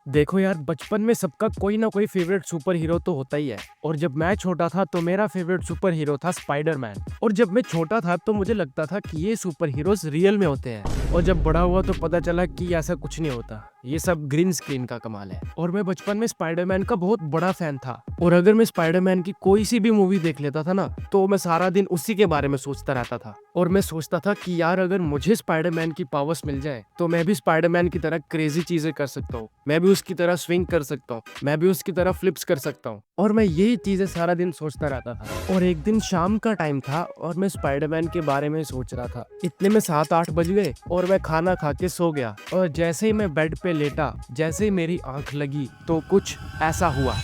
देखो यार, बचपन में सबका कोई ना कोई फेवरेट सुपर हीरो तो होता ही है। और जब मैं छोटा था तो मेरा फेवरेट सुपर हीरो था स्पाइडरमैन। और जब मैं छोटा था तो मुझे लगता था कि ये सुपर हीरोज रियल में होते हैं, और जब बड़ा हुआ तो पता चला कि ऐसा कुछ नहीं होता, ये सब ग्रीन स्क्रीन का कमाल है। और मैं बचपन में स्पाइडरमैन का बहुत बड़ा फैन था, और अगर मैं स्पाइडरमैन की कोई सी भी मूवी देख लेता था ना, तो मैं सारा दिन उसी के बारे में सोचता रहता था। और मैं सोचता था कि यार, अगर मुझे स्पाइडरमैन की पावर्स मिल जाए तो मैं भी स्पाइडरमैन की तरह क्रेजी चीजें कर सकता हूँ, मैं भी उसकी तरह स्विंग कर सकता हूँ, मैं भी उसकी तरह फ्लिप्स कर सकता हूँ। और मैं यही चीजें सारा दिन सोचता रहता था। और एक दिन शाम का टाइम था और मैं स्पाइडरमैन के बारे में सोच रहा था। इतने में 7-8 बज गए और मैं खाना खा के सो गया। और जैसे ही मैं बेड पे लेटा, जैसे ही मेरी आंख लगी, तो कुछ ऐसा हुआ।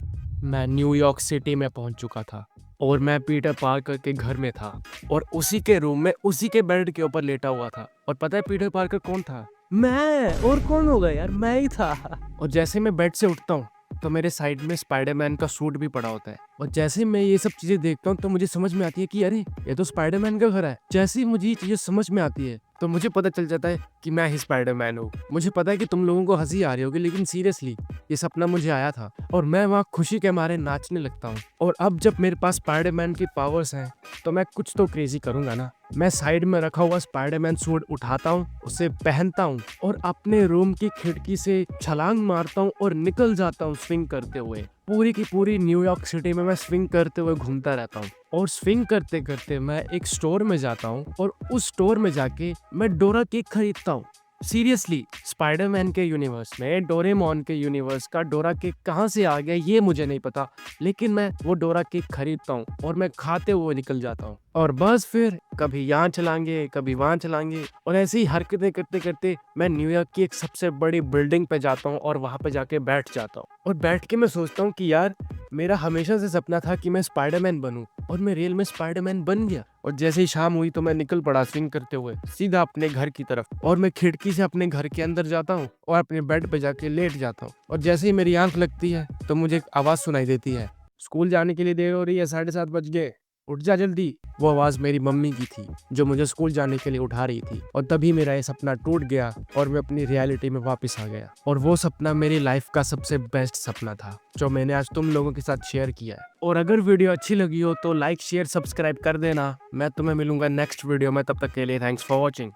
मैं न्यूयॉर्क सिटी में पहुंच चुका था, और मैं पीटर पार्कर के घर में था, और उसी के रूम में उसी के बेड के ऊपर लेटा हुआ था। और पता है पीटर पार्कर कौन था? मैं। और कौन होगा यार, मैं ही था। और जैसे मैं बेड से उठता हूँ तो मेरे साइड में स्पाइडरमैन का सूट भी पड़ा होता है। और जैसे मैं ये सब चीजें देखता हूँ तो मुझे समझ में आती है कि अरे, ये तो स्पाइडरमैन का घर है। जैसे ही मुझे ये चीजें समझ में आती है तो मुझे पता चल जाता है कि मैं ही स्पाइडरमैन हूँ। मुझे पता है कि तुम लोगों को हंसी आ रही होगी, लेकिन सीरियसली ये सपना मुझे आया था, और मैं वहाँ खुशी के मारे नाचने लगता हूँ। और अब जब मेरे पास स्पाइडरमैन की पावर्स हैं तो मैं कुछ तो क्रेजी करूंगा ना। मैं साइड में रखा हुआ स्पाइडरमैन सूट उठाता हूँ, उसे पहनता हूँ, और अपने रूम की खिड़की से छलांग मारता हूँ और निकल जाता हूँ स्विंग करते हुए। पूरी की पूरी न्यूयॉर्क सिटी में मैं स्विंग करते हुए घूमता रहता हूँ। और स्विंग करते करते मैं एक स्टोर में जाता हूँ, और उस स्टोर में जाके मैं डोरा केक खरीदता हूँ। सीरियसली, स्पाइडरमैन के यूनिवर्स में डोरेमोन के यूनिवर्स का डोरा केक कहाँ से आ गया ये मुझे नहीं पता, लेकिन मैं वो डोरा केक खरीदता हूँ और मैं खाते हुए निकल जाता हूँ। और बस फिर कभी यहाँ चलाएंगे, कभी वहां चलाएंगे, और ऐसी ही हरकतें करते करते मैं न्यूयॉर्क की एक सबसे बड़ी बिल्डिंग पे जाता हूँ और वहां पे जाके बैठ जाता हूँ। और बैठ के मैं सोचता हूँ कि यार, मेरा हमेशा से सपना था कि मैं स्पाइडरमैन बनूं, और मैं रियल में स्पाइडरमैन बन गया। और जैसे ही शाम हुई तो मैं निकल पड़ा स्विंग करते हुए सीधा अपने घर की तरफ, और मैं खिड़की से अपने घर के अंदर जाता हूँ और अपने बेड पे जाके लेट जाता हूँ। और जैसे ही मेरी आंख लगती है तो मुझे एक आवाज सुनाई देती है, स्कूल जाने के लिए देर हो रही है, 7:30 बज गए, उठ जा जल्दी। वो आवाज मेरी मम्मी की थी, जो मुझे स्कूल जाने के लिए उठा रही थी। और तभी मेरा ये सपना टूट गया और मैं अपनी रियलिटी में वापस आ गया। और वो सपना मेरी लाइफ का सबसे बेस्ट सपना था, जो मैंने आज तुम लोगों के साथ शेयर किया है। और अगर वीडियो अच्छी लगी हो तो लाइक शेयर सब्सक्राइब कर देना। मैं तुम्हें मिलूंगा नेक्स्ट वीडियो में, तब तक के लिए थैंक्स फॉर वॉचिंग।